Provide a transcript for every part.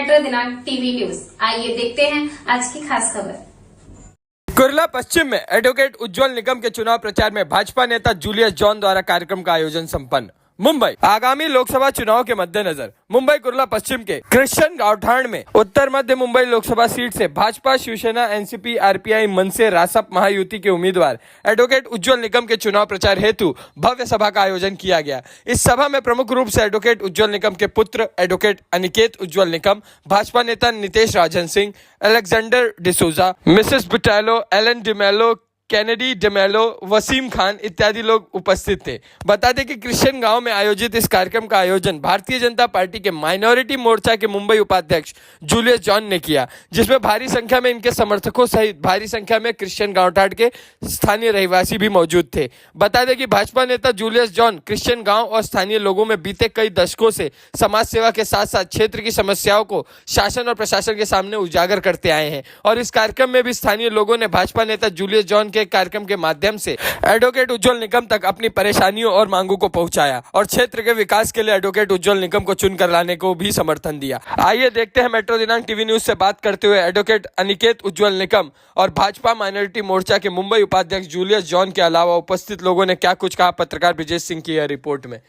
Metro दिनांक TV news. आइए देखते हैं आज की खास खबर। कुर्ला पश्चिम में एडवोकेट उज्जवल निकम के चुनाव प्रचार में भाजपा नेता जूलियस जॉन द्वारा कार्यक्रम का आयोजन संपन्न। मुंबई आगामी लोकसभा चुनाव के मद्देनजर मुंबई कुर्ला पश्चिम के कृष्ण गांवठाण में उत्तर मध्य मुंबई लोकसभा सीट से भाजपा, शिवसेना, एनसीपी, आरपीआई, मनसे, रासप महायुति के उम्मीदवार एडवोकेट उज्जवल निकम के चुनाव प्रचार हेतु भव्य सभा का आयोजन किया गया। इस सभा में प्रमुख रूप से एडवोकेट उज्जवल निकम के पुत्र एडवोकेट अनिकेत उज्जवल निकम, भाजपा नेता Nitesh Rajan Singh, Alexander D'Souza, Mrs Bitalo, Alan Demello, Kennedy Demello, Wasim Khan इत्यादि लोग उपस्थित थे। बता दें कि कृष्ण गांव में आयोजित इस कार्यक्रम का आयोजन भारतीय जनता पार्टी के माइनॉरिटी मोर्चा के मुंबई उपाध्यक्ष जूलियस जॉन ने किया, जिसमें भारी संख्या में इनके समर्थकों सहित भारी संख्या में कृष्ण गांवठाण के स्थानीय रहवासी भी मौजूद थे। बता दें कि भाजपा नेता जूलियस जॉन कृष्ण गांव और स्थानीय लोगों में बीते कई दशकों से समाज सेवा के साथ साथ क्षेत्र की समस्याओं को शासन और प्रशासन के सामने उजागर करते आए हैं और इस कार्यक्रम में भी स्थानीय लोगों ने भाजपा नेता जूलियस जॉन के कार्यक्रम के माध्यम से एडवोकेट उज्जवल निकम तक अपनी परेशानियों और मांगों को पहुंचाया और क्षेत्र के विकास के लिए एडवोकेट उज्जवल निकम को चुनकर लाने को भी समर्थन दिया। आइए देखते हैं मेट्रो दिनांक टीवी न्यूज से बात करते हुए एडवोकेट अनिकेत उज्जवल निकम और भाजपा माइनॉरिटी मोर्चा के मुंबई उपाध्यक्ष जूलियस जॉन के अलावा उपस्थित लोगों ने क्या कुछ कहा। पत्रकार ब्रिजेश सिंह की यह रिपोर्ट में।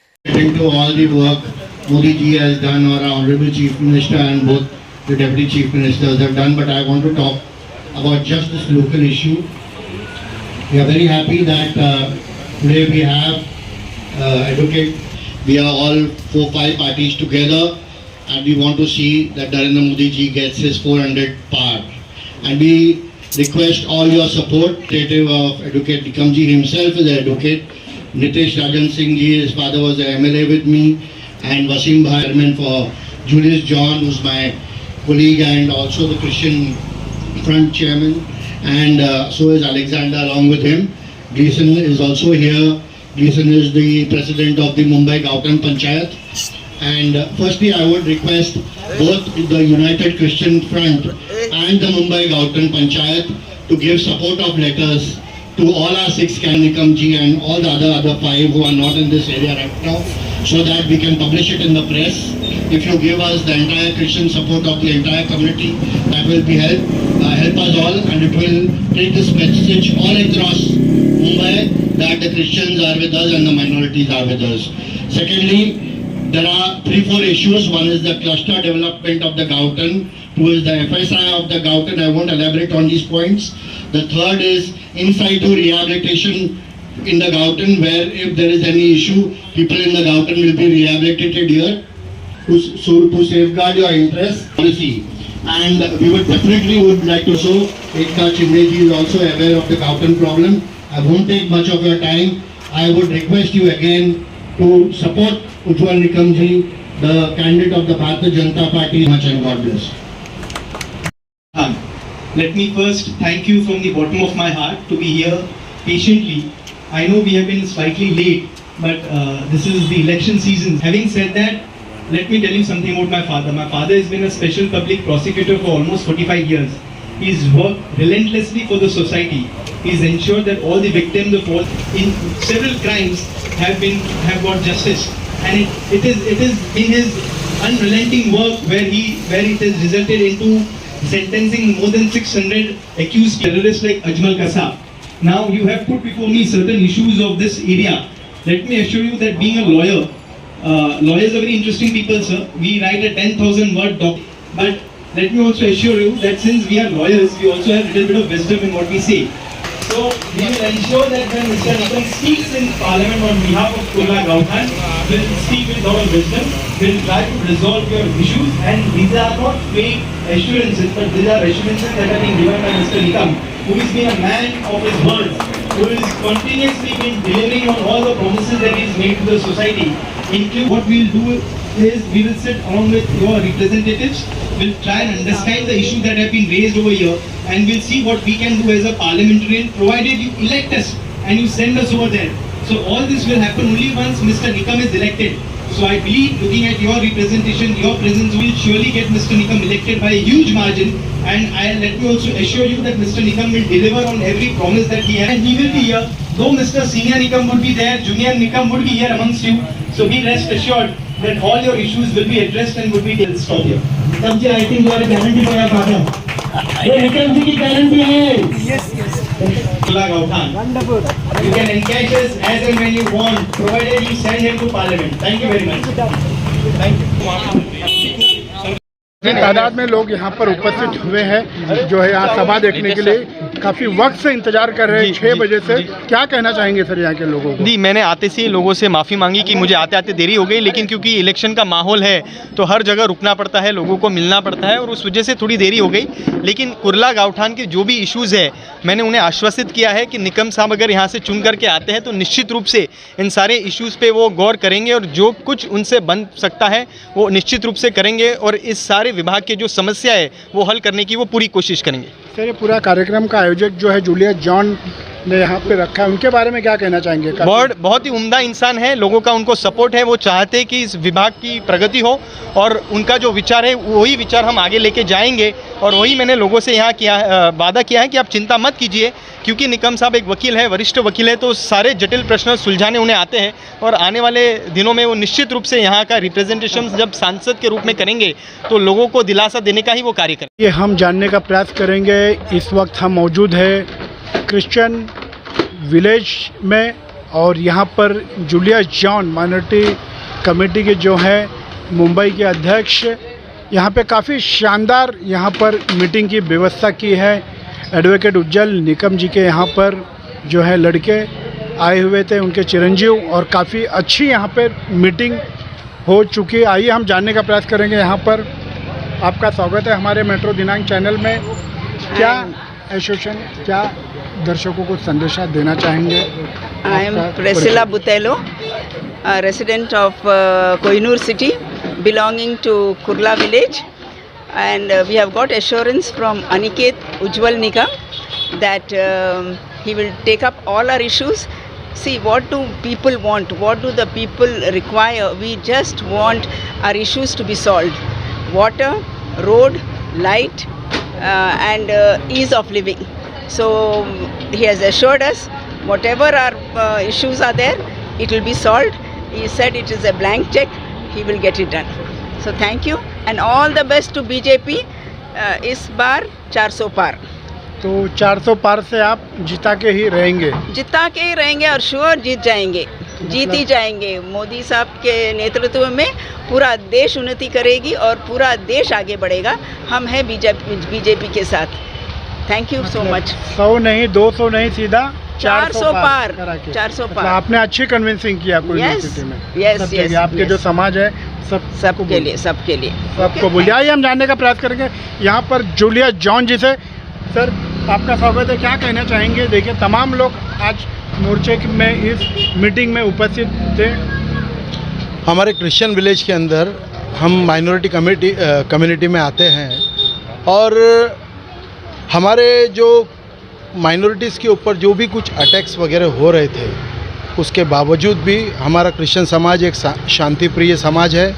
To all the work Modi ji has done, or our honorable chief minister and both the deputy chief ministers have done, but I want to talk about just this local issue. We are very happy that today we have advocate. We are all 4-5 parties together, and we want to see that Narendra Modi ji gets his 400 part. And we request all your support. Representative of Advocate Nikam ji himself is an advocate. Nitesh Rajan Singh ji, his father was an MLA with me, and Wasim Bhai, chairman for Julius John, who's my colleague and also the Christian Front chairman, and so is Alexander along with him. Gleason is also here. Gleason is the president of the Mumbai Gauteng Panchayat. And firstly, I would request both the United Christian Front and the Mumbai Gauteng Panchayat to give support of letters to all our 6 Nikam ji and all the other 5 who are not in this area right now, so that we can publish it in the press. If you give us the entire Christian support of the entire community, that will be help us all, and it will take this message all across Mumbai that the Christians are with us and the minorities are with us. Secondly, there are 3-4 issues. One is the cluster development of the Gauteng. 2 is the FSI of the Gauteng. I won't elaborate on these points. The third is in situ rehabilitation in the Gauteng, where if there is any issue, people in the Gauteng will be rehabilitated here to safeguard your interests. Policy. And we would definitely like to show Ekta Shinde ji is also aware of the Gauteng problem. I won't take much of your time. I would request you again to support Ujjwal Nikam ji, the candidate of the Bharatiya Janata Party. Much and God bless. Let me first thank you from the bottom of my heart to be here patiently. I know we have been slightly late, but this is the election season. Having said that, let me tell you something about my father. My father has been a special public prosecutor for almost 45 years. He's worked relentlessly for the society. He's ensured that all the victims of all in several crimes have got justice. And it is in his unrelenting work where it has resulted into sentencing more than 600 accused terrorists like Ajmal Kasab. Now you have put before me certain issues of this area. Let me assure you that being a lawyer, lawyers are very interesting people, sir. We write a 10,000 word doc, but let me also assure you that since we are lawyers, we also have a little bit of wisdom in what we say. So we will ensure that when Mr. Nikam speaks in Parliament on behalf of Kurla Gauteng, we will speak with a lot of wisdom. We will try to resolve your issues, and these are not fake assurances, but these are assurances that have been given by Mr. Nikam, who has been a man of his words, who has continuously been delivering on all the promises that he has made to the society. Include what we will do is we will sit along with your representatives, we'll try and understand the issues that have been raised over here, and we'll see what we can do as a parliamentarian, provided you elect us and you send us over there. So all this will happen only once Mr. Nikam is elected. So I believe, looking at your representation, your presence will surely get Mr. Nikam elected by a huge margin. And let me also assure you that Mr. Nikam will deliver on every promise that he has. And he will be here. Though Mr. Senior Nikam would be there, Junior Nikam would be here amongst you. So be rest assured that all your issues will be addressed and will be stop here. Nikam ji, I think you are a guarantee for your father. ये निकम जी की guarantee है. Kurla Gauthan. Wonderful. You can encash us as and when you want, provided you send him to Parliament. Thank you very much. Thank you. तादाद में लोग यहाँ पर उपस्थित हुए हैं जो है यहाँ सभा देखने के लिए काफ़ी वक्त से इंतजार कर रहे हैं 6 बजे से। क्या कहना चाहेंगे सर यहाँ के लोगों को? जी, मैंने आते से लोगों से माफ़ी मांगी कि मुझे आते आते देरी हो गई, लेकिन क्योंकि इलेक्शन का माहौल है तो हर जगह रुकना पड़ता है, लोगों को मिलना पड़ता है और उस वजह से थोड़ी देरी हो गई। लेकिन कुर्ला गाँवठान के जो भी इश्यूज़ है मैंने उन्हें आश्वासित किया है कि निकम साहब अगर यहाँ से चुन करके आते हैं तो निश्चित रूप से इन सारे इश्यूज़ पे वो गौर करेंगे और जो कुछ उनसे बन सकता है वो निश्चित रूप से करेंगे और इस सारे विभाग के जो समस्या है वो हल करने की वो पूरी कोशिश करेंगे। सर, ये पूरा कार्यक्रम का आयोजक जो है जूलियस जॉन ने यहाँ पे रखा है, उनके बारे में क्या कहना चाहेंगे? बहुत ही उम्दा इंसान है, लोगों का उनको सपोर्ट है, वो चाहते हैं कि इस विभाग की प्रगति हो और उनका जो विचार है वही विचार हम आगे लेके जाएंगे। और वही मैंने लोगों से यहाँ वादा किया है कि आप चिंता मत कीजिए, क्योंकि निकम साहब एक वकील है, वरिष्ठ वकील है, तो सारे जटिल प्रश्न सुलझाने उन्हें आते हैं और आने वाले दिनों में वो निश्चित रूप से यहाँ का रिप्रेजेंटेशन जब सांसद के रूप में करेंगे तो लोगों को दिलासा देने का ही वो कार्य करेंगे। ये हम जानने का प्रयास करेंगे। इस वक्त हम मौजूद है क्रिश्चियन विलेज में और यहाँ पर जूलियस जॉन माइनॉरिटी कमेटी के जो है मुंबई के अध्यक्ष, यहाँ पे काफ़ी शानदार यहाँ पर मीटिंग की व्यवस्था की है। एडवोकेट उज्जवल निकम जी के यहाँ पर जो है लड़के आए हुए थे, उनके चिरंजीव, और काफ़ी अच्छी यहाँ पे मीटिंग हो चुकी है। आइए हम जानने का प्रयास करेंगे। यहाँ पर आपका स्वागत है हमारे मेट्रो दिनांक चैनल में। क्या एसोसिएशन, क्या दर्शकों को संदेशा देना चाहेंगे? I am Priscilla Butello, a resident of Kohinoor city, belonging to Kurla village, and we have got assurance from Aniket Ujjwal Nikam that he will take up all our issues. See, what do people want? What do the people require? We just want our issues to be solved. Water, road, light, and ease of living. So he has assured us whatever our issues are there, it will be solved. He said it is a blank check, he will get it done. So thank you and all the best to BJP. इस बार 400 पार। तो 400 पार से आप जिता के ही रहेंगे? जिता के ही रहेंगे और श्योर जीत जाएंगे, जीत ही जाएंगे। मोदी साहब के नेतृत्व में पूरा देश उन्नति करेगी और पूरा देश आगे बढ़ेगा। हम हैं बीजेपी के साथ। Thank you so much. 100 नहीं, 200 नहीं, सीधा 400 पार। 400 पार। आपने अच्छी कन्विंसिंग किया कोई सिटी में। यस, आपके जो समाज है सबके लिए सबको बोलिए। आइए हम जानने का प्रयास करेंगे यहाँ पर जूलियस जॉन जी से। सर, आपका स्वागत है, क्या कहना चाहेंगे? देखिए, तमाम लोग आज मोर्चे में इस मीटिंग में उपस्थित थे। हमारे क्रिश्चियन विलेज के अंदर हम माइनॉरिटी कम्युनिटी में आते हैं और हमारे जो माइनॉरिटीज़ के ऊपर जो भी कुछ अटैक्स वगैरह हो रहे थे उसके बावजूद भी हमारा क्रिश्चियन समाज एक शांति प्रिय समाज है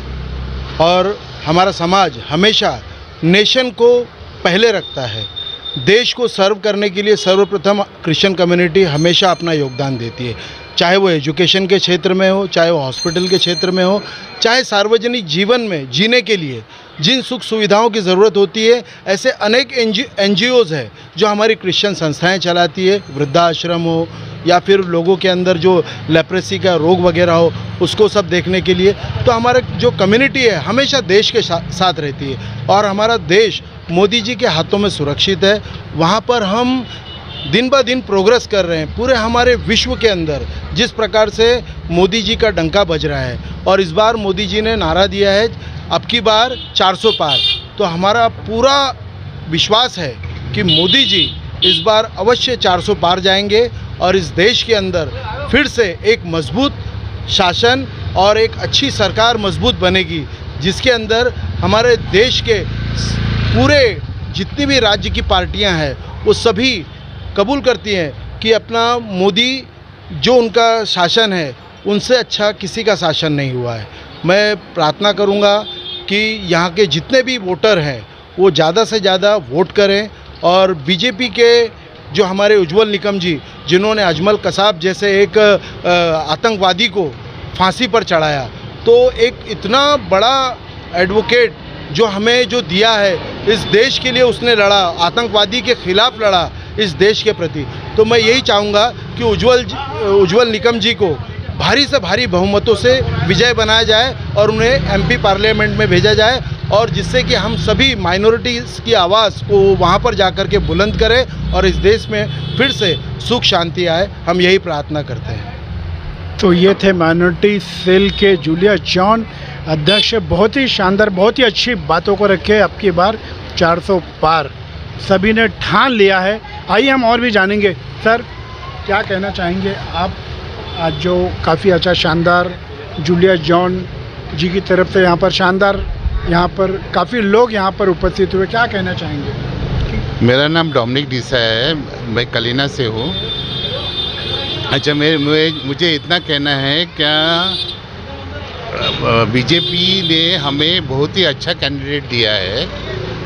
और हमारा समाज हमेशा नेशन को पहले रखता है। देश को सर्व करने के लिए सर्वप्रथम क्रिश्चियन कम्युनिटी हमेशा अपना योगदान देती है, चाहे वो एजुकेशन के क्षेत्र में हो, चाहे वो हॉस्पिटल के क्षेत्र में हो, चाहे सार्वजनिक जीवन में जीने के लिए जिन सुख सुविधाओं की ज़रूरत होती है, ऐसे अनेक NGOs है जो हमारी क्रिश्चियन संस्थाएं चलाती है। वृद्धाश्रम हो या फिर लोगों के अंदर जो लेप्रेसी का रोग वगैरह हो उसको सब देखने के लिए, तो हमारा जो कम्युनिटी है हमेशा देश के साथ रहती है और हमारा देश मोदी जी के हाथों में सुरक्षित है। वहाँ पर हम दिन ब दिन प्रोग्रेस कर रहे हैं। पूरे हमारे विश्व के अंदर जिस प्रकार से मोदी जी का डंका बज रहा है और इस बार मोदी जी ने नारा दिया है अब की बार 400 पार, तो हमारा पूरा विश्वास है कि मोदी जी इस बार अवश्य 400 पार जाएंगे और इस देश के अंदर फिर से एक मजबूत शासन और एक अच्छी सरकार मजबूत बनेगी, जिसके अंदर हमारे देश के पूरे जितनी भी राज्य की पार्टियां हैं वो सभी कबूल करती हैं कि अपना मोदी जो उनका शासन है उनसे अच्छा किसी का शासन नहीं हुआ है। मैं प्रार्थना करूंगा कि यहाँ के जितने भी वोटर हैं वो ज़्यादा से ज़्यादा वोट करें और बीजेपी के जो हमारे उज्जवल निकम जी, जिन्होंने अजमल कसाब जैसे एक आतंकवादी को फांसी पर चढ़ाया तो एक इतना बड़ा एडवोकेट जो हमें जो दिया है, इस देश के लिए उसने लड़ा, आतंकवादी के खिलाफ लड़ा इस देश के प्रति, तो मैं यही चाहूँगा कि उज्जवल निकम जी को भारी से भारी बहुमतों से विजय बनाया जाए और उन्हें एमपी पार्लियामेंट में भेजा जाए, और जिससे कि हम सभी माइनॉरिटीज़ की आवाज़ को वहाँ पर जाकर के बुलंद करें और इस देश में फिर से सुख शांति आए। हम यही प्रार्थना करते हैं। तो ये थे माइनॉरिटी सेल के जूलियस जॉन अध्यक्ष। बहुत ही शानदार, बहुत ही अच्छी बातों को रखे अब की बार 400 पार सभी ने ठान लिया है। आइए हम और भी जानेंगे। सर, क्या कहना चाहेंगे आप? आज जो काफ़ी अच्छा शानदार जूलियस जॉन जी की तरफ से यहाँ पर शानदार, यहाँ पर काफ़ी लोग यहाँ पर उपस्थित हुए, क्या कहना चाहेंगे? मेरा नाम डोमिनिक डीसा है, मैं कलीना से हूँ। अच्छा, मुझे इतना कहना है, क्या बीजेपी ने हमें बहुत ही अच्छा कैंडिडेट दिया है।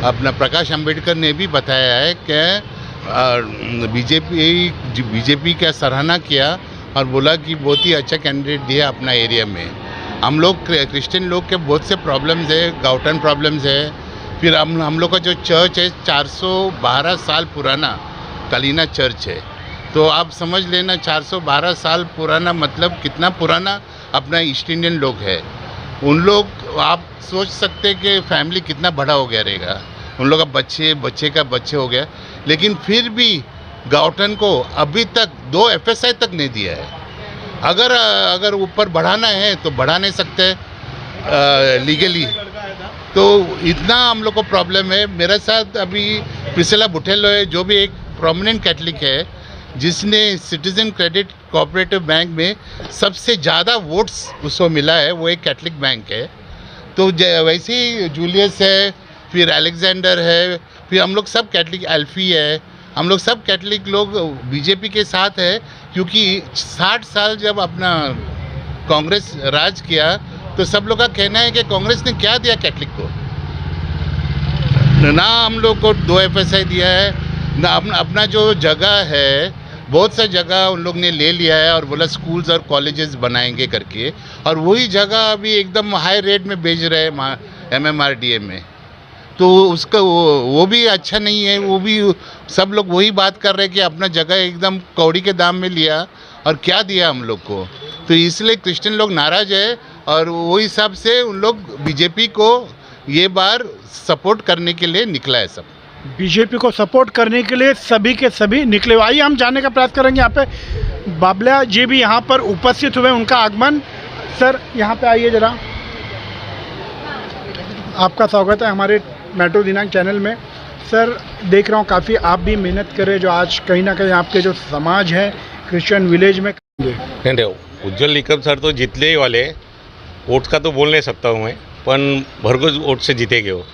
अपना प्रकाश अंबेडकर ने भी बताया है कि बीजेपी का सराहना किया और बोला कि बहुत ही अच्छा कैंडिडेट दिया अपना एरिया में। हम लोग क्रिश्चियन लोग के बहुत से प्रॉब्लम्स है, गाउटन प्रॉब्लम्स है। फिर हम लोग का जो चर्च है 412 साल पुराना कलीना चर्च है, तो आप समझ लेना 412 साल पुराना मतलब कितना पुराना अपना ईस्ट इंडियन लोग है। उन लोग, आप सोच सकते कि फैमिली कितना बड़ा हो गया रहेगा, उन लोग का बच्चे हो गया, लेकिन फिर भी गाउटन को अभी तक 2 FSI तक नहीं दिया है। अगर ऊपर बढ़ाना है तो बढ़ा नहीं सकते लीगली, तो इतना हम लोग को प्रॉब्लम है। मेरे साथ अभी प्रिसिला बुटेलो है, जो भी एक प्रोमिनेंट कैथलिक है, जिसने सिटीजन क्रेडिट कोऑपरेटिव बैंक में सबसे ज़्यादा वोट्स उसको मिला है, वो एक कैथलिक बैंक है। तो वैसे ही जूलियस है, फिर अलेक्जेंडर है, फिर हम लोग सब कैथलिक, एल्फी है, हम लोग सब कैथलिक लोग बीजेपी के साथ है। क्योंकि 60 साल जब अपना कांग्रेस राज किया, तो सब लोग का कहना है कि कांग्रेस ने क्या दिया कैथलिक को। ना हम लोग को 2 FSI दिया है, ना अपना जो जगह है, बहुत सा जगह उन लोग ने ले लिया है और बोला स्कूल्स और कॉलेजेस बनाएंगे करके, और वही जगह अभी एकदम हाई रेट में बेच रहे हैं MMRDA में। तो उसका वो भी अच्छा नहीं है। वो भी सब लोग वही बात कर रहे हैं कि अपना जगह एकदम कौड़ी के दाम में लिया और क्या दिया हम लोग को। तो इसलिए क्रिश्चियन लोग नाराज़ है, और वो हिसाब से उन लोग बीजेपी को ये बार सपोर्ट करने के लिए निकला है। सब बीजेपी को सपोर्ट करने के लिए सभी के सभी निकले हुए। आइए हम जानने का प्रयास करेंगे। यहाँ पे बाबला जी भी यहाँ पर उपस्थित हुए, उनका आगमन। सर, यहाँ पे आइए ज़रा, आपका स्वागत है हमारे मेट्रो दिनांक चैनल में। सर, देख रहा हूँ काफ़ी आप भी मेहनत कर रहे, जो आज कहीं ना कहीं आपके जो समाज है क्रिश्चियन विलेज में। नहीं, उज्जवल निकम सर तो जीतने ही वाले। वोट्स का तो बोल नहीं सकता हूँ मैं, पण भरघोस वोट से जीतेंगे वो।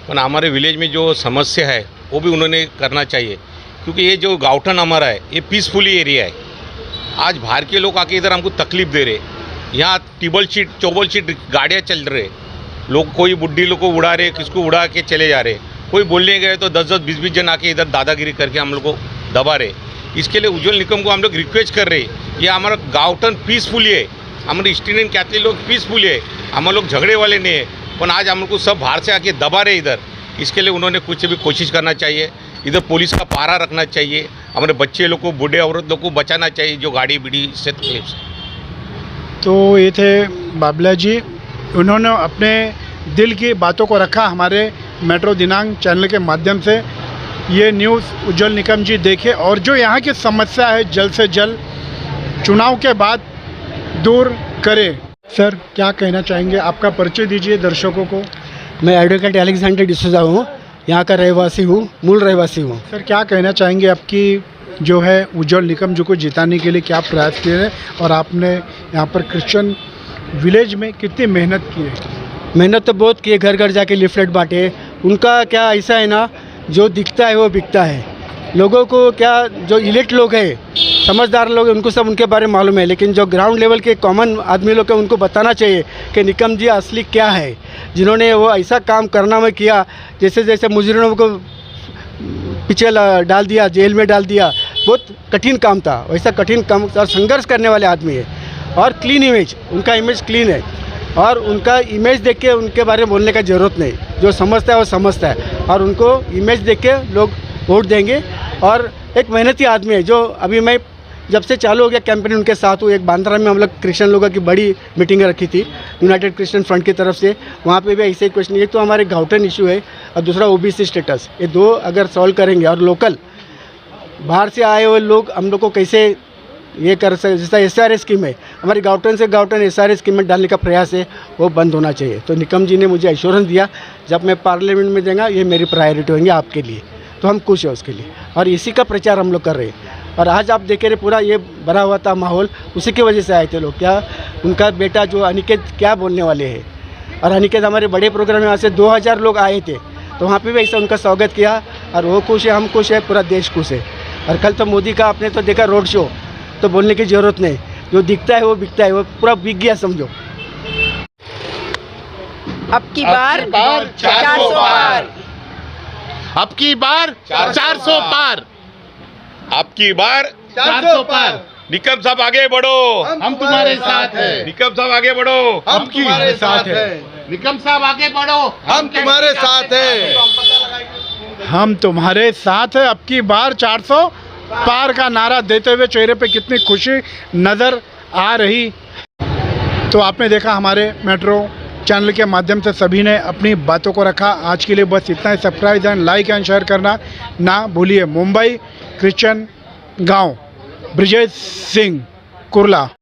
पण हमारे विलेज में जो समस्या है वो भी उन्होंने करना चाहिए, क्योंकि ये जो गाउटन हमारा है ये पीसफुली एरिया है। आज बाहर के लोग आके इधर हमको तकलीफ दे रहे। यहाँ टेबल शीट चौबल शीट गाड़ियाँ चल रहे, लोग कोई बुढ़ी लोग को उड़ा रहे, किसको उड़ा के चले जा रहे। कोई बोलने गए तो 10-10, 20-20 जन आके इधर दादागिरी करके हम लोग को दबा रहे। इसके लिए उज्जवल निकम को हम लोग रिक्वेस्ट कर रहे, ये हमारा गाउटन पीसफुली है, हमारे ईस्ट इंडियन कैथलिक लोग पीसफुली है, हम लोग झगड़े वाले नहीं है। पर आज हम लोग को सब बाहर से आके दबा रहे इधर। इसके लिए उन्होंने कुछ भी कोशिश करना चाहिए, इधर पुलिस का पहरा रखना चाहिए, हमारे बच्चे लोग को, बूढ़े औरत लोग को बचाना चाहिए जो गाड़ी बीड़ी से तकलीफ से। तो ये थे बाबला जी, उन्होंने अपने दिल की बातों को रखा हमारे मेट्रो दिनांक चैनल के माध्यम से। ये न्यूज़ उज्जवल निकम जी देखे, और जो यहाँ की समस्या है जल्द से जल्द चुनाव के बाद दूर करें। सर, क्या कहना चाहेंगे? आपका परिचय दीजिए दर्शकों को। मैं एडवोकेट अलेक्जेंडर डिसूजा हूँ, यहाँ का रहवासी हूँ, मूल रहवासी हूँ। सर, क्या कहना चाहेंगे? आपकी जो है उज्जवल निकम जी को जिताने के लिए क्या प्रयास किए हैं, और आपने यहाँ पर क्रिश्चियन विलेज में कितनी मेहनत की है? मेहनत तो बहुत की है, घर घर जाके लिफलेट बांटे। उनका क्या ऐसा है ना, जो दिखता है वो बिकता है। लोगों को क्या, जो इलेक्ट लोग हैं, समझदार लोग हैं, उनको सब उनके बारे में मालूम है, लेकिन जो ग्राउंड लेवल के कॉमन आदमी लोग हैं उनको बताना चाहिए कि निकम जी असली क्या है, जिन्होंने वो ऐसा काम करना में किया, जैसे जैसे मुजरिमों को पीछे डाल दिया, जेल में डाल दिया। बहुत कठिन काम था, वैसा कठिन काम और संघर्ष करने वाले आदमी है, और क्लीन इमेज, उनका इमेज क्लीन है। और उनका इमेज देख के उनके बारे में बोलने का ज़रूरत नहीं। जो समझता है वो समझता है और उनको इमेज देख के लोग वोट देंगे। और एक मेहनती आदमी है जो अभी मैं जब से चालू हो गया कैंपेन उनके साथ हूँ। एक बांद्रा में हम लोग क्रिश्चियन लोगों की बड़ी मीटिंग रखी थी यूनाइटेड क्रिश्चियन फ्रंट की तरफ से। वहाँ पे भी ऐसे ही क्वेश्चन, एक तो हमारे गाउटन इशू है और दूसरा ओबीसी स्टेटस, ये दो अगर सॉल्व करेंगे और लोकल बाहर से आए हुए लोग हम लोग को कैसे ये कर सकते, जैसा SRA स्कीम है हमारी गाउटन से गाउटन SRA स्कीम में डालने का प्रयास है, वो बंद होना चाहिए। तो निकम जी ने मुझे एश्योरेंस दिया जब मैं पार्लियामेंट में देंगे ये मेरी प्रायोरिटी होंगी आपके लिए, तो हम खुश हैं उसके लिए और इसी का प्रचार हम लोग कर रहे हैं। और आज आप देख रहे पूरा ये भरा हुआ था माहौल, उसी की वजह से आए थे लोग। क्या उनका बेटा जो अनिकेत क्या बोलने वाले हैं, और अनिकेत हमारे बड़े प्रोग्राम में वहाँ से 2000 लोग आए थे, तो वहाँ पे भी ऐसा उनका स्वागत किया और वो खुश है, हम खुश है, पूरा देश खुश है। और कल तो मोदी का आपने तो देखा रोड शो, तो बोलने की ज़रूरत नहीं, जो दिखता है वो बिकता है, वो पूरा बिक गया समझो। अब की बार 400 पार। अब की बार 400 पार। अब की बार 400 पार। निकम साहब आगे बढ़ो, हम तुम्हारे साथ हैं। निकम साहब आगे बढ़ो, हम तुम्हारे साथ हैं। निकम साहब आगे बढ़ो, हम तुम्हारे साथ हैं। हम तुम्हारे साथ है। अब की बार 400 पार का नारा देते हुए चेहरे पे कितनी खुशी नज़र आ रही। तो आपने देखा हमारे मेट्रो चैनल के माध्यम से सभी ने अपनी बातों को रखा। आज के लिए बस इतना ही। Subscribe and like and share करना ना भूलिए। मुंबई क्रिश्चियन गांव, ब्रिजेश सिंह, कुर्ला।